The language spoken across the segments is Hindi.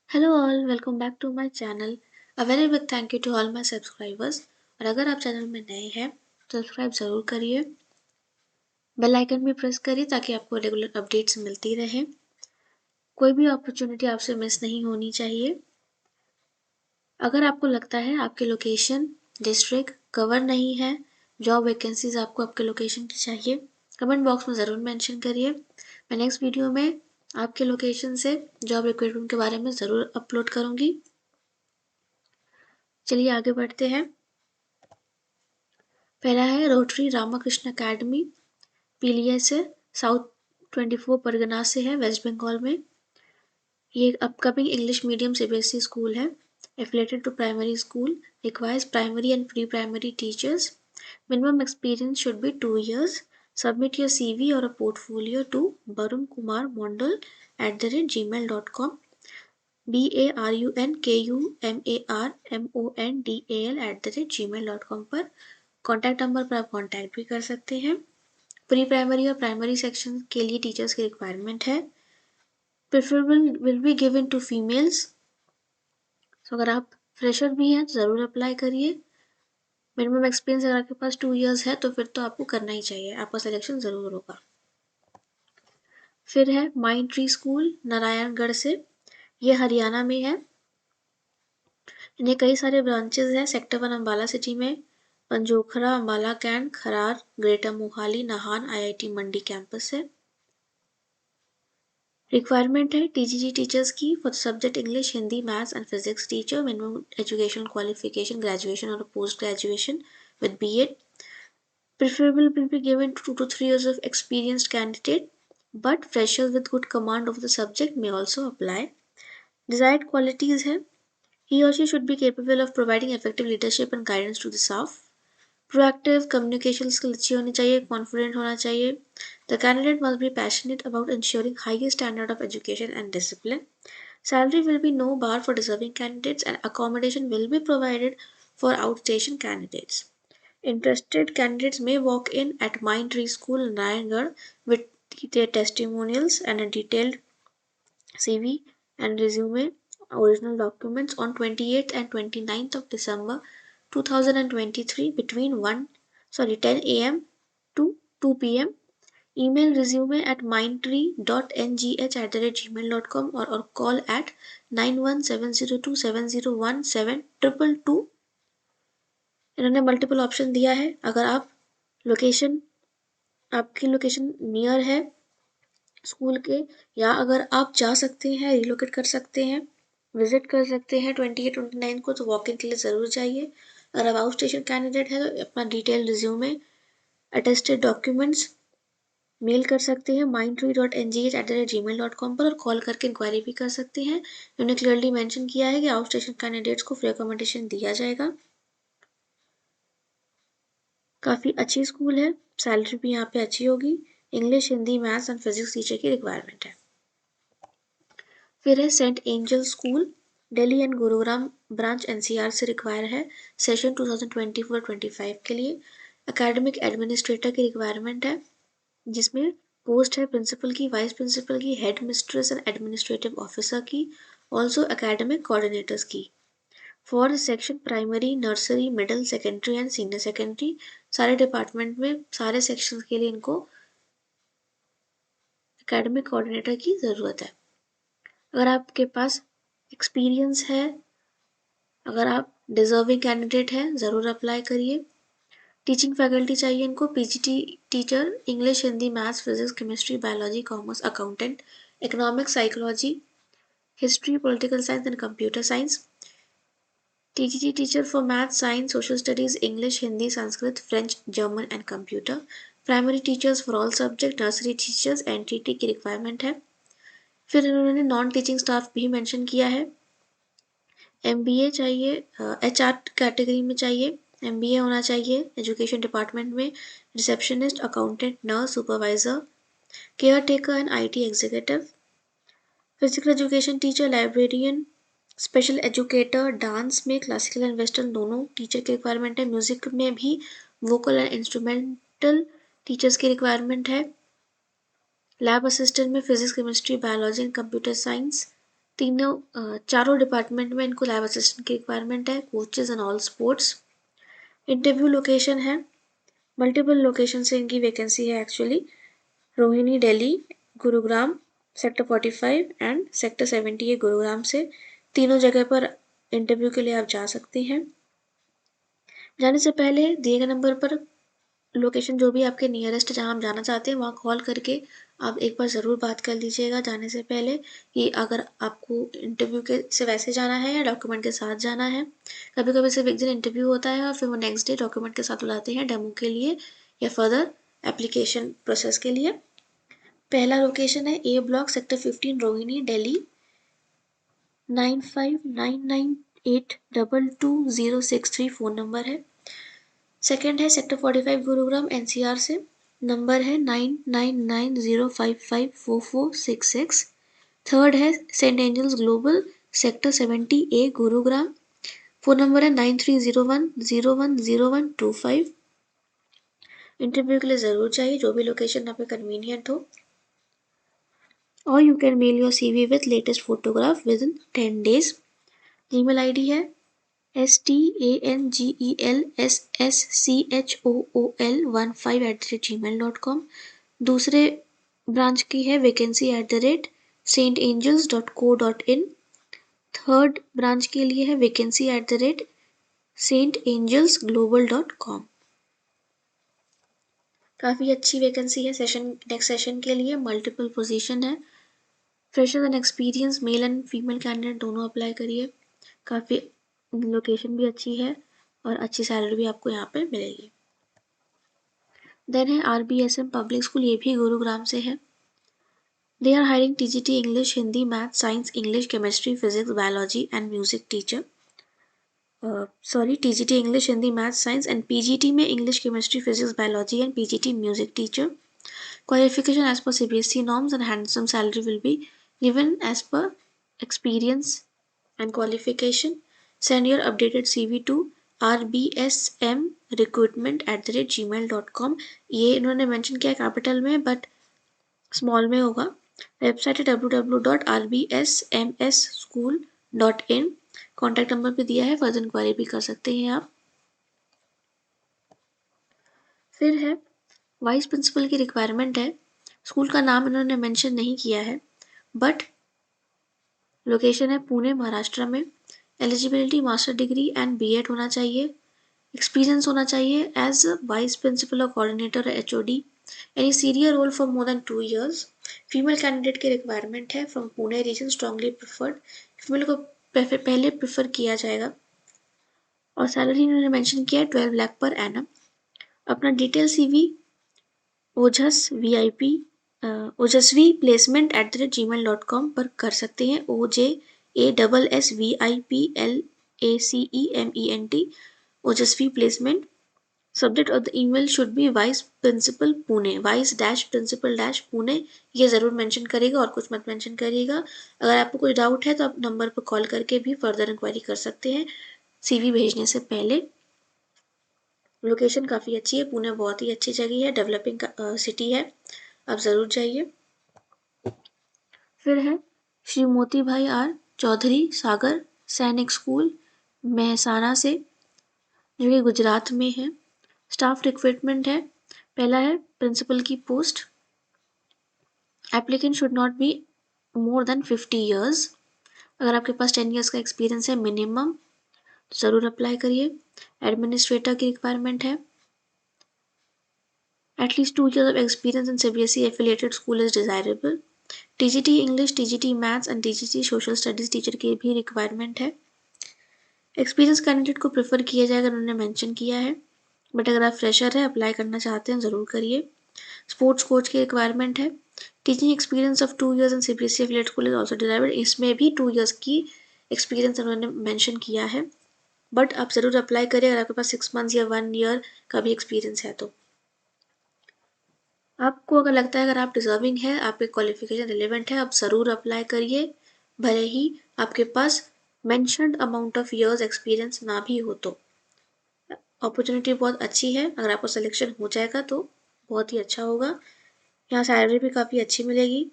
Hello all, welcome back to my channel. A very big thank you to all my subscribers. और अगर आप चैनल में नए हैं तो सब्सक्राइब ज़रूर करिए, बेल आइकन भी प्रेस करिए ताकि आपको रेगुलर अपडेट्स मिलती रहे। कोई भी अपॉर्चुनिटी आपसे मिस नहीं होनी चाहिए। अगर आपको लगता है आपके लोकेशन डिस्ट्रिक्ट कवर नहीं है, जॉब वैकेंसीज आपको आपके लोकेशन की चाहिए, कमेंट बॉक्स में ज़रूर मेंशन करिए। मैं नेक्स्ट वीडियो में आपके लोकेशन से जॉब रिक्रूटमेंट के बारे में ज़रूर अपलोड करूँगी। चलिए आगे बढ़ते हैं। पहला है रोटरी रामाकृष्ण अकेडमी, पीलिया से साउथ 24 परगना से है, वेस्ट बंगाल में। ये एक upcoming English medium CBSE school है। Affiliated to primary school, requires primary and pre primary teachers. Minimum experience should be 2 years. Submit your CV or a portfolio to barunkumarmondal@gmail.com. barunkumarmondal@gmail.com पर कॉन्टैक्ट नंबर पर आप कॉन्टैक्ट भी कर सकते हैं। प्री प्राइमरी और प्राइमरी सेक्शन के लिए टीचर्स की रिक्वायरमेंट है। Preferable will be given to females. तो अगर आप फ्रेशर भी हैं तो ज़रूर अप्लाई करिए। मिनिमम एक्सपीरियंस अगर आपके पास 2 years है तो फिर तो आपको करना ही चाहिए, आपका सिलेक्शन ज़रूर होगा। फिर है माइंड ट्री स्कूल नारायणगढ़ से, ये हरियाणा में है। इन्हें कई सारे ब्रांचेस हैं सेक्टर 1 अम्बाला सिटी में, Panjokhra, Ambala cantt, Kharar, greater Mohali, Nahan, IIT Mandi campus है। रिक्वायरमेंट है टीजीटी टीचर्स की for subject English, Hindi, maths and physics teacher. Minimum education qualification graduation और post graduation with BEd. Preferable will be given to 2 to 3 years of experienced candidate, but freshers with good command of the subject may also apply. Desired qualities है he or she should be capable of providing effective leadership and guidance to the staff. Proactive communication skills अच्छी होनी चाहिए, confident होना चाहिए. The candidate must be passionate about ensuring highest standard of education and discipline. Salary will be no bar for deserving candidates and accommodation will be provided for outstation candidates. Interested candidates may walk in at Mindtree School, Narayangarh, with their testimonials and a detailed CV and resume, original documents on 28th and 29th of December 2023 between 10 a.m. to 2 p.m. Email resume at mindtree.ngh@gmail.com or call at 917027017222. इन्होंने मल्टीपल ऑप्शन दिया है। अगर आप आपकी लोकेशन नियर है स्कूल के, या अगर आप जा सकते हैं, रिलोकेट कर सकते हैं, विजिट कर सकते हैं 28-29 को, तो वॉक इन के लिए ज़रूर जाइए। अगर आप आउट स्टेशन कैंडिडेट है तो अपना detail resume, attested documents mail कर सकते हैं mindtree.ngh@gmail.com पर और कॉल करके इंक्वायरी भी कर सकते हैं। उन्होंने क्लियरली मेंशन किया है कि आउट स्टेशन कैंडिडेट्स को फ्री अकोमोडेशन दिया जाएगा। काफ़ी अच्छी स्कूल है, सैलरी भी यहाँ पे अच्छी होगी। English, Hindi, maths and physics teacher की रिक्वायरमेंट है। फिर है saint angel school, Delhi and Gurugram branch NCR से रिक्वायर है सेशन 2024-25 के लिए। एकेडमिक एडमिनिस्ट्रेटर की रिक्वायरमेंट है, जिसमें पोस्ट है प्रिंसिपल की, वाइस प्रिंसिपल की, head mistress and administrative officer की, ऑल्सो एकेडमिक कोऑर्डिनेटर्स की। For section primary, nursery, middle, secondary and senior secondary, सारे डिपार्टमेंट में सारे सेक्शंस के लिए इनको एकेडमिक कोऑर्डिनेटर की ज़रूरत है। अगर आपके पास एक्सपीरियंस है, अगर आप डिजर्विंग कैंडिडेट हैं, ज़रूर अप्लाई करिए। टीचिंग फैकल्टी चाहिए इनको, PGT teacher, English, Hindi, maths, physics, chemistry, biology, commerce, accountant, economics, psychology, history, political science and computer science. TGT teacher for maths, science, social studies, English, Hindi, Sanskrit, French, German and computer. Primary teachers for all subject, nursery teachers, NTT की रिक्वायरमेंट है। फिर इन्होंने नॉन टीचिंग स्टाफ भी मेंशन किया है। एमबीए चाहिए, एचआर कैटेगरी में चाहिए, एमबीए होना चाहिए एजुकेशन डिपार्टमेंट में, receptionist, accountant, nurse, supervisor, care taker and IT executive. Physical education teacher, librarian, special educator, dance में क्लासिकल एंड वेस्टर्न दोनों टीचर की रिक्वायरमेंट है। म्यूजिक में भी वोकल एंड इंस्ट्रूमेंटल टीचर्स की रिक्वायरमेंट है। लैब असिस्टेंट में physics, chemistry, biology and computer science चारों डिपार्टमेंट में इनको लैब असिस्टेंट की रिक्वायरमेंट है, coaches and all sports. Interview location है, मल्टीपल लोकेशन से इनकी वैकेंसी है actually, Rohini Delhi, Gurugram, sector 45 and sector 70 Gurugram से। तीनों जगह पर इंटरव्यू के लिए आप जा सकते हैं। जाने से पहले दिए गए नंबर पर लोकेशन जो भी आपके नियरेस्ट जहाँ आप जाना चाहते हैं वहाँ कॉल करके आप एक बार ज़रूर बात कर लीजिएगा जाने से पहले, कि अगर आपको इंटरव्यू के से वैसे जाना है या डॉक्यूमेंट के साथ जाना है। कभी कभी सिर्फ एक दिन इंटरव्यू होता है और फिर वो नेक्स्ट डे डॉक्यूमेंट के साथ बुलाते हैं डेमो के लिए या फर्दर एप्लीकेशन प्रोसेस के लिए। पहला लोकेशन है A block, sector 15, Rohini, Delhi 9599822063 phone number है। सेकेंड है सेक्टर 45 गुरुग्राम एनसीआर से, नंबर है 9990554466। थर्ड है Saint Angels Global, sector 70A Gurugram, phone number है 9301010125। इंटरव्यू के लिए ज़रूर चाहिए, जो भी लोकेशन आप पे कन्वीनियंट हो। और you can mail your CV with latest photograph within 10 days। Email ID है STANGELSSCHOOL15@gmail.com। दूसरे ब्रांच की है vacancy@saintangels.co.in। थर्ड ब्रांच के लिए है vacancy@saintangelsglobal.com। काफ़ी अच्छी वैकेंसी है नेक्स्ट सेशन के लिए, मल्टीपल पोजीशन है। Fresher and experience male and female candidate दोनों अप्लाई करिए। काफ़ी लोकेशन भी अच्छी है और अच्छी सैलरी भी आपको यहाँ पे मिलेगी। देन है RBSM पब्लिक स्कूल, ये भी गुरुग्राम से है। They are hiring TGT English, Hindi, math, science, English, chemistry, physics, biology and music teacher. TGT English, Hindi, math, science and PGT में English, chemistry, physics, biology and PGT music teacher. Qualification as per CBSE norms and handsome salary will be given as per experience and qualification. Send your updated CV to rbsmrecruitment@gmail.com। ये इन्होंने मेंशन किया कैपिटल में बट स्मॉल में होगा। वेबसाइट है www.rbsmsschool.in। कॉन्टैक्ट नंबर भी दिया है, फर्दर इंक्वायरी भी कर सकते हैं आप। फिर है वाइस प्रिंसिपल की रिक्वायरमेंट है। स्कूल का नाम इन्होंने मेंशन नहीं किया है बट लोकेशन है पुणे महाराष्ट्र में। Eligibility master degree and BEd होना चाहिए। एक्सपीरियंस होना चाहिए एज वाइस प्रिंसिपल और coordinator HOD। Any senior role for more than 2 years। Female candidate की रिक्वायरमेंट है from Pune region, strongly preferred. Female को पहले प्रेफर किया जाएगा। और सैलरी इन्होंने मेंशन किया है 12 लाख पर एनम। अपना डिटेल CV ओजस्वी placement@gmail.com पर कर सकते हैं। OJASSVIPLACEMENT Ojasvi placement. Subject of the email should be vice principal Pune, vice dash principal dash Pune, ये ज़रूर मेंशन करिएगा और कुछ मत मेंशन करिएगा। अगर आपको कोई डाउट है तो आप नंबर पर कॉल करके भी फर्दर इंक्वायरी कर सकते हैं CV भेजने से पहले। लोकेशन काफ़ी अच्छी है, पुणे बहुत ही अच्छी जगह है, डेवलपिंग सिटी है, आप ज़रूर जाइए। फिर है श्री मोती भाई R चौधरी सागर सैनिक स्कूल महसाना से, जो कि गुजरात में है। स्टाफ रिक्रूटमेंट है। पहला है प्रिंसिपल की post. Applicant should not be more than 50 years। अगर आपके पास 10 years का एक्सपीरियंस है मिनिमम तो ज़रूर अप्लाई करिए। एडमिनिस्ट्रेटर की रिक्वायरमेंट है। At least 2 years of experience in CBSE affiliated school is desirable। TGT English, TGT maths and TGT social studies teacher की भी रिक्वायरमेंट है। एक्सपीरियंस कैंडिडेट को प्रेफर किया जाएगा, उन्होंने मेंशन किया है, बट अगर आप फ्रेशर है अप्लाई करना चाहते हैं ज़रूर करिए। स्पोर्ट्स कोच की रिक्वायरमेंट है। Teaching experience of 2 years in CBSE affiliate school is also desirable. इसमें भी 2 years की एक्सपीरियंस उन्होंने मेंशन किया है, बट आप ज़रूर अप्लाई करिए अगर आपके पास 6 months या 1 year का भी एक्सपीरियंस है तो। आपको अगर लगता है अगर आप डिजर्विंग है, आपके क्वालिफिकेशन रिलेवेंट है, आप ज़रूर अप्लाई करिए, भले ही आपके पास mentioned amount of years experience ना भी हो तो। अपॉर्चुनिटी बहुत अच्छी है, अगर आपको सिलेक्शन हो जाएगा तो बहुत ही अच्छा होगा। यहाँ सैलरी भी काफ़ी अच्छी मिलेगी।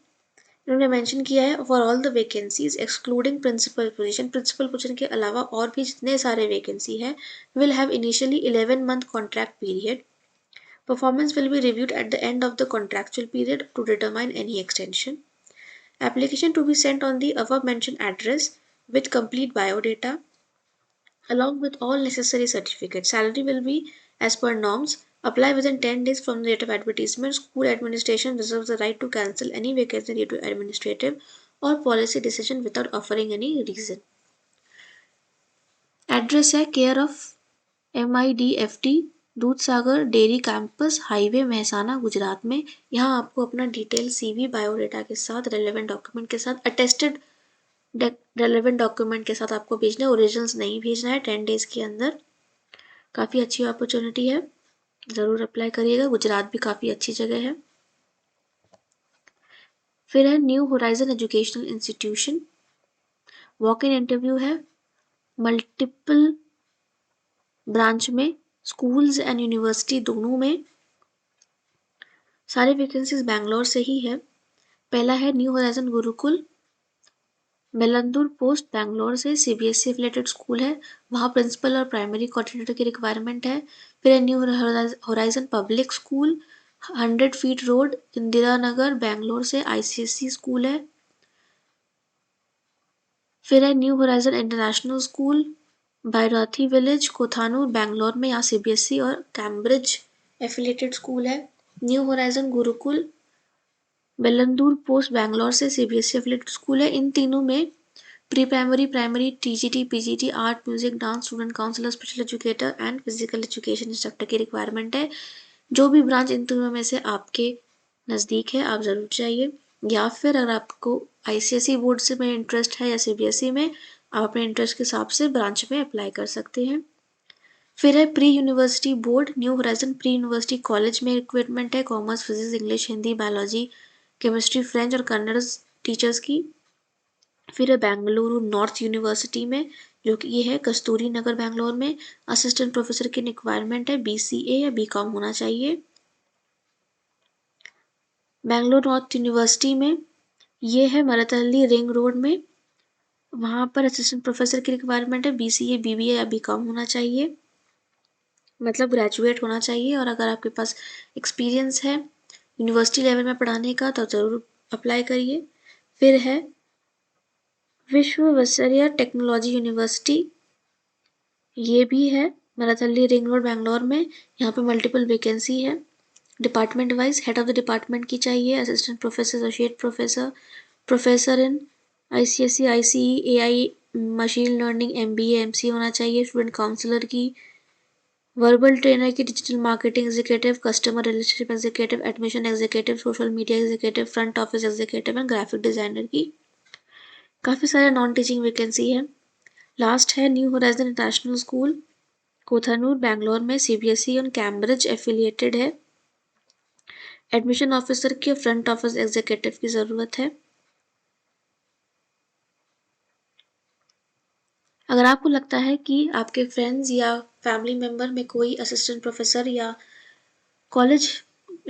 इन्होंने मेंशन किया है for all the vacancies excluding principal position के अलावा और भी जितने सारे वैकेंसी है will have initially 11 month contract period. Performance will be reviewed at the end of the contractual period to determine any extension. Application to be sent on the above mentioned address with complete biodata along with all necessary certificates. Salary will be as per norms. Apply within 10 days from the date of advertisement. School administration reserves the right to cancel any vacancy due to administrative or policy decision without offering any reason. Address है care of MIDFT Dudh Sagar dairy campus highway Mehsana Gujarat में. यहाँ आपको अपना डिटेल CV बायोडेटा के साथ रेलेवेंट डॉक्यूमेंट के साथ अटेस्टेड रेलेवेंट डॉक्यूमेंट के साथ आपको भेजना है. ओरिजिनल्स नहीं भेजना है 10 days के अंदर. काफ़ी अच्छी अपॉर्चुनिटी है, ज़रूर अप्लाई करिएगा. गुजरात भी काफ़ी अच्छी जगह है. फिर है new horizon educational institution. Walk in interview है मल्टीपल ब्रांच में, स्कूल्स एंड यूनिवर्सिटी दोनों में. सारे वैकेंसीज बैंगलोर से ही है. पहला है न्यू होराइजन गुरुकुल मेलंदूर पोस्ट बैंगलोर से, CBSE एफिलेटेड स्कूल है. वहाँ प्रिंसिपल और प्राइमरी कोऑर्डिनेटर की रिक्वायरमेंट है. फिर है new horizon public school 100 feet road Indira Nagar Bangalore से, ICSE स्कूल है. फिर है new horizon international school Byrathi village Kothanur Bangalore में, यहाँ CBSE और कैम्ब्रिज एफिलेटेड स्कूल है. New horizon Gurukul Bellandur post Bangalore से, CBSE एफिलेटेड स्कूल है. इन तीनों में pre primary primary TGT PGT art music dance student counsellor special educator and physical education instructor की रिक्वायरमेंट है. जो भी ब्रांच इन तीनों में से आपके नज़दीक है आप ज़रूर जाइए. या फिर अगर आपको ICSE बोर्ड से में इंटरेस्ट है या CBSE में, आप अपने इंटरेस्ट के हिसाब से ब्रांच में अप्लाई कर सकते हैं. फिर है pre university board new horizon pre university college में रिक्वायरमेंट है commerce physics English Hindi biology chemistry French और कन्नड़ टीचर्स की. फिर है बेंगलुरु नॉर्थ यूनिवर्सिटी में, जो कि ये है कस्तूरी नगर बैंगलोर में, असिस्टेंट प्रोफेसर की रिक्वायरमेंट है. BCA या BCom होना चाहिए. बेंगलोर नॉर्थ यूनिवर्सिटी में ये है मरतहल्ली रिंग रोड में, वहाँ पर असिस्टेंट प्रोफेसर की रिक्वायरमेंट है. BCA BBA या BCom होना चाहिए, मतलब ग्रेजुएट होना चाहिए. और अगर आपके पास एक्सपीरियंस है यूनिवर्सिटी लेवल में पढ़ाने का तो ज़रूर अप्लाई करिए. फिर है विश्वविद्यालय टेक्नोलॉजी यूनिवर्सिटी, ये भी है मरतहल्ली रिंग रोड बैंगलोर में. यहाँ पे मल्टीपल वैकेंसी है. Department wise head of the department की चाहिए, assistant professor associate professor professor in ICSE ICE AI machine learning MBA MCA होना चाहिए. स्टूडेंट काउंसलर की, वर्बल ट्रेनर की, digital marketing executive, customer relationship executive, admission executive, social media executive, front office executive and graphic designer की. काफ़ी सारे नॉन टीचिंग वैकेंसी है. लास्ट है new horizon international school Kothanur Bangalore में, CBSE और कैम्ब्रिज एफिलिएटेड है. एडमिशन ऑफिसर के फ्रंट ऑफिस एग्जीक्यूटिव की ज़रूरत है. अगर आपको लगता है कि आपके फ्रेंड्स या फैमिली मेम्बर में कोई असिस्टेंट प्रोफेसर या कॉलेज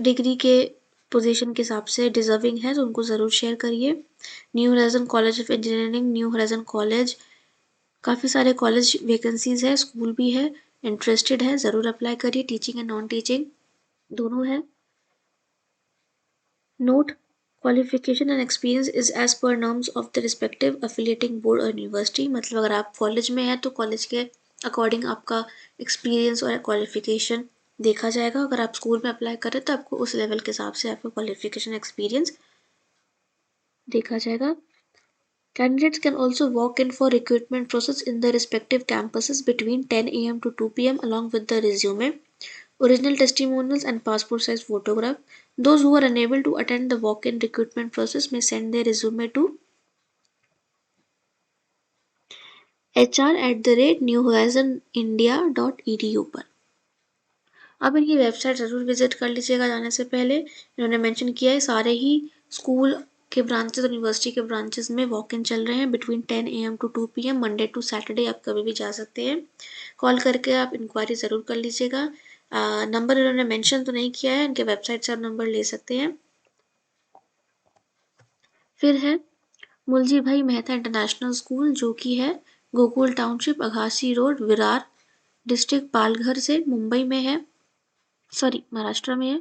डिग्री के पोजीशन के हिसाब से डिजर्विंग है तो उनको ज़रूर शेयर करिए. New horizon college of engineering, new horizon college, काफ़ी सारे कॉलेज वैकेंसीज है, स्कूल भी है. इंटरेस्टेड है ज़रूर अप्लाई करिए. टीचिंग एंड नॉन टीचिंग दोनों है. Note qualification and experience is as per norms of the respective affiliating board और यूनिवर्सिटी. मतलब अगर आप कॉलेज में हैं तो कॉलेज के अकॉर्डिंग आपका एक्सपीरियंस और क्वालिफिकेशन देखा जाएगा. अगर आप स्कूल में अप्लाई करें तो आपको उस लेवल के हिसाब से आपका क्वालिफिकेशन एक्सपीरियंस देखा जाएगा. Candidates can also walk in for recruitment process in the respective campuses between 10 a.m. to 2 p.m. along with the resume, original testimonials and passport size photograph. Those who are unable to attend the walk-in recruitment process may send their resume to hr@newhorizonindia.edu पर. अब इनकी वेबसाइट ज़रूर विजिट कर लीजिएगा जाने से पहले. इन्होंने मेंशन किया है सारे ही स्कूल के ब्रांचेस और यूनिवर्सिटी के ब्रांचेस में वॉक इन चल रहे हैं between 10 AM to 2 PM Monday to Saturday. आप कभी भी जा सकते हैं. कॉल करके आप इंक्वायरी ज़रूर कर लीजिएगा. नंबर इन्होंने मेंशन तो नहीं किया है, इनके वेबसाइट से आप नंबर ले सकते हैं. फिर है मुलजी भाई मेहता इंटरनेशनल स्कूल, जो कि है Gokul township, Agashi road, Virar district, Palghar से मुंबई में है, सॉरी महाराष्ट्र में है।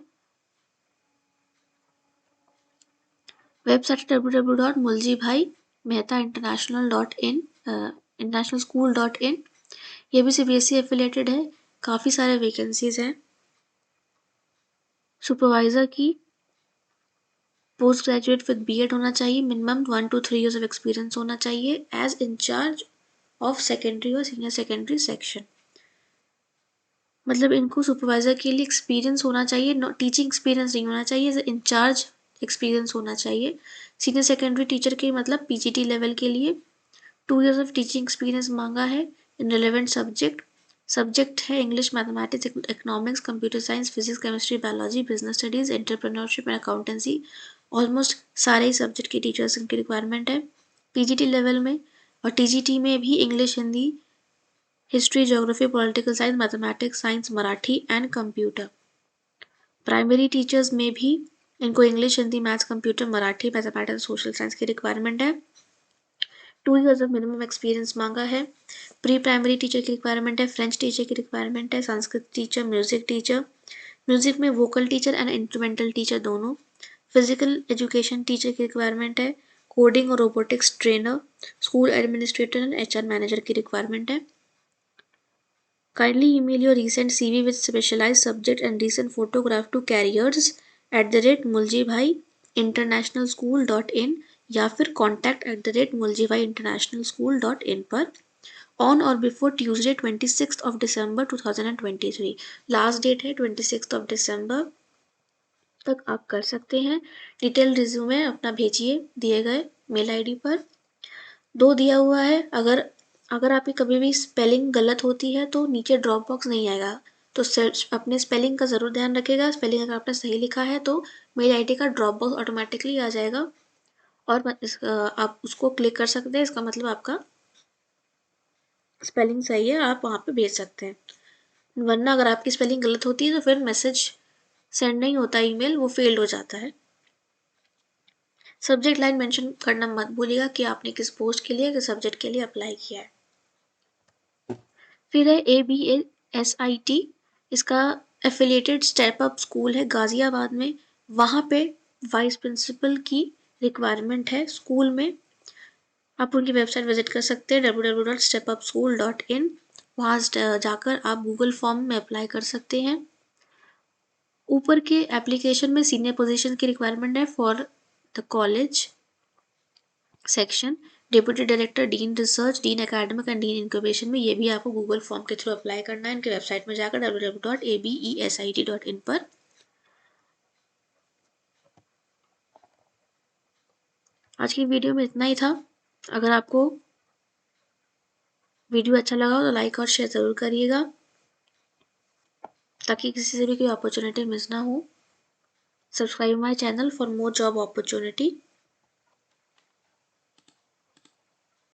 Website www.muljibhai-mehta-international.in internationalschool.in। ये भी सीबीएसई एफिलेटेड है। काफ़ी सारे वैकेंसीज हैं। सुपरवाइजर की पोस्ट ग्रेजुएट विद बीएड होना चाहिए, minimum 1 to 3 years of experience होना चाहिए एज इंचार्ज ऑफ सेकेंडरी और सीनियर सेकेंडरी सेक्शन। मतलब इनको सुपरवाइजर के लिए एक्सपीरियंस होना चाहिए, टीचिंग एक्सपीरियंस नहीं होना चाहिए, एज इंचार्ज एक्सपीरियंस होना चाहिए। सीनियर सेकेंडरी टीचर के मतलब पीजीटी लेवल के लिए 2 years ऑफ टीचिंग एक्सपीरियंस मांगा है इन रिलेवेंट सब्जेक्ट। सब्जेक्ट है English, mathematics, economics, computer science, physics, chemistry, biology, business studies, entrepreneurship and accountancy. Almost सारे ही सब्जेक्ट की टीचर्स की रिक्वायरमेंट है पीजीटी लेवल में। और टीजीटी में भी English, Hindi, history, geography, political science, mathematics, science, Marathi and computer. Primary teachers में भी इनको English, Hindi, maths, computer, Marathi, mathematics, social science की रिक्वायरमेंट है। 2 years ऑफ मिनिमम एक्सपीरियंस मांगा है। प्री प्राइमरी टीचर की रिक्वायरमेंट है, फ्रेंच टीचर की रिक्वायरमेंट है, Sanskrit teacher, music teacher, music में vocal teacher and instrumental teacher दोनों। फिजिकल एजुकेशन टीचर की रिक्वायरमेंट है, कोडिंग और robotics trainer, school administrator and HR manager की रिक्वायरमेंट है। Kindly email your recent CV with specialized subject and recent photograph to careers@muljibhai-internationalschool.in या फिर contact@muljibhai-internationalschool.in पर ऑन और बिफोर ट्यूसडे 26 दिसंबर 2023। लास्ट डेट है 26 दिसंबर तक आप कर सकते हैं। डिटेल रिज्यूमे अपना भेजिए दिए गए मेल आईडी पर। 2 दिया हुआ है। अगर अगर आपकी कभी भी स्पेलिंग गलत होती है तो नीचे ड्रॉप बॉक्स नहीं आएगा, तो अपने स्पेलिंग का ज़रूर ध्यान रखिएगा। स्पेलिंग अगर आपने सही लिखा है तो मेल आईडी का ड्रॉप बॉक्स ऑटोमेटिकली आ जाएगा और आप उसको क्लिक कर सकते हैं। इसका मतलब आपका स्पेलिंग सही है, आप वहाँ पे भेज सकते हैं। वरना अगर आपकी स्पेलिंग गलत होती है तो फिर मैसेज सेंड नहीं होता, ईमेल वो फेल्ड हो जाता है। सब्जेक्ट लाइन मेंशन करना मत भूलिएगा कि आपने किस पोस्ट के लिए, किस सब्जेक्ट के लिए अप्लाई किया है। फिर है ABSIT, इसका एफिलिएटेड स्टेप अप स्कूल है गाजियाबाद में। वहाँ पे वाइस प्रिंसिपल की रिक्वायरमेंट है स्कूल में। आप उनकी वेबसाइट विजिट कर सकते हैं www.stepupschool.in। वहाँ जाकर आप गूगल फॉर्म में अप्लाई कर सकते हैं। ऊपर के एप्लीकेशन में सीनियर पोजीशन की रिक्वायरमेंट है for the college section, deputy director, dean research, dean academic and dean incubation में। ये भी आपको गूगल फॉर्म के थ्रू अप्लाई करना है। इनकी वेबसाइट में जाकर www.abesit.in पर। आज की वीडियो में इतना ही था। अगर आपको वीडियो अच्छा लगा हो तो लाइक और शेयर ज़रूर करिएगा ताकि किसी से भी कोई अपॉर्चुनिटी मिस ना हो। Subscribe my channel for more job opportunity.